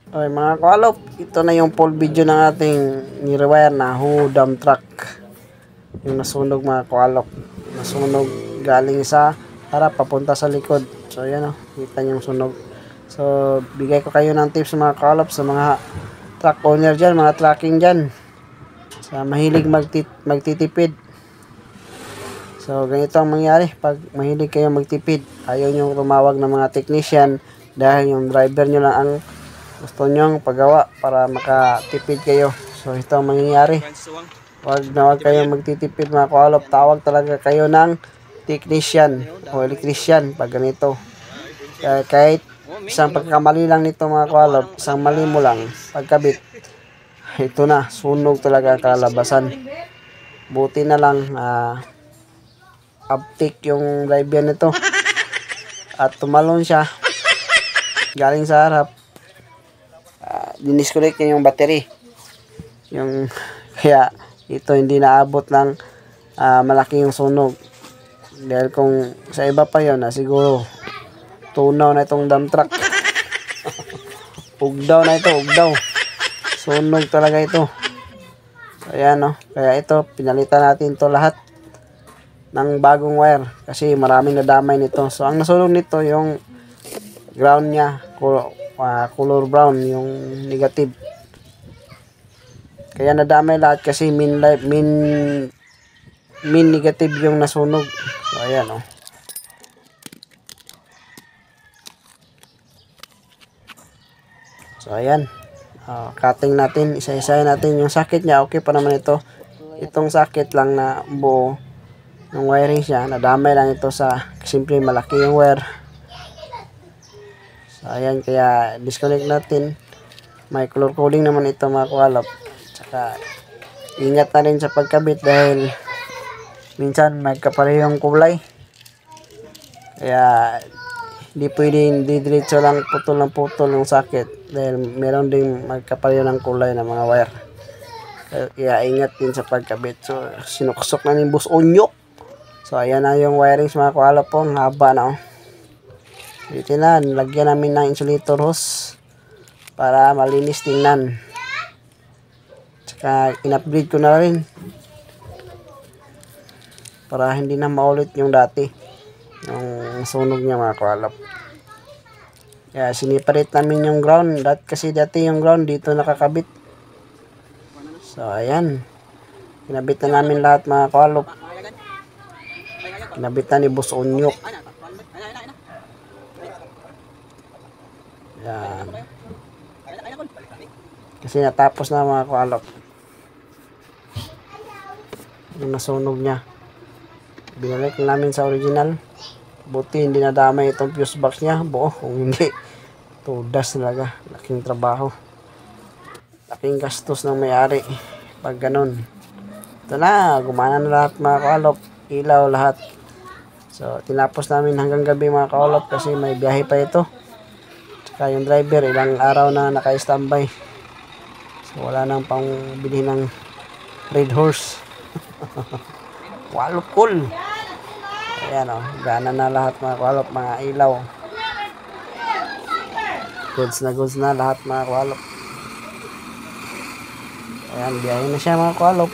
Okay mga kalop, ito na yung full video ng ating nirewire na dump truck. Yung nasunog mga kalop. Nasunog galing sa harap papunta sa likod. So yan o, kita nyo yung sunog. So bigay ko kayo ng tips mga kalop sa mga truck owner dyan, mga trucking dyan. Sa mahilig magtitipid. So ganito ang mangyari pag mahilig kayo magtipid. Ayaw nyo tumawag ng mga technician dahil yung driver nyo lang ang gusto nyong paggawa para makatipid kayo. So ito ang mangyayari. Wag kayong magtitipid mga kalop. Tawag talaga kayo ng technician o electrician pag ganito. Kahit isang pagkamali lang nito mga kalop, isang mali mo lang pagkabit, ito na, sunog talaga ang kalabasan. Buti na lang uptick yung driver nito at tumalon siya galing sa harap. Dinisconnect niya yung battery. Kaya ito hindi naabot ng malaki yung sunog. Dahil kung sa iba pa yun, siguro tunaw na itong dump truck. Ugdaw na ito, ugdaw. Sunog talaga ito. Ayan no. Kaya ito, pinalitan natin to lahat ng bagong wire. Kasi maraming nadamay nito. So ang nasunog nito yung ground niya. Color brown yung negative, kaya nadamay lahat kasi min negative yung nasunog. So ayan oh. So ayan, cutting natin, isa-isahin natin yung sakit niya. Okay pa naman ito. Itong sakit lang na buo ng wiring siya, nadamay lang ito sa simple malaki yung wire. So ayan, kaya disconnect natin. May color coding naman ito mga kalop. Tsaka ingat na rin sa pagkabit dahil minsan may kaparehong kulay. Kaya hindi pwedeng didiretso lang putol ng putol ng sakit dahil meron ding magkapareho ng kulay ng mga wire. Kaya ingat din sa pagkabit. So sinuksok na ni Boss Onyok. So ayan na yung wiring sa mga kalop po. Haba na oh. Dito na, nilagyan namin ng insulator hose para malinis tingnan. Tsaka in-upgrade ko na rin para hindi na maulit yung dati, yung sunog niya mga kalop. Kaya siniparate namin yung ground. Kasi dati yung ground dito nakakabit. So ayan, kinabit na namin lahat mga kalop. Kinabit na ni Boss Onyok. Yan. Kasi natapos na mga kalop yung nasunog niya. Binalik namin sa original. Buti hindi nadamay itong fuse box niya buo. Kung hindi, tudas talaga. Laking trabaho, laking gastos ng may-ari pag ganun. Ito na, gumana na lahat mga kalop. Ilaw lahat. So tinapos namin hanggang gabi mga kalop kasi may biyahe pa ito. Tsaka yung driver ilang araw na naka-standby. So wala nang pang bili ng red horse. Walukol. Ayan o, gana na lahat mga kalop, mga ilaw. Goods na lahat mga kalop. Ayan, biyahe na siya mga kalop.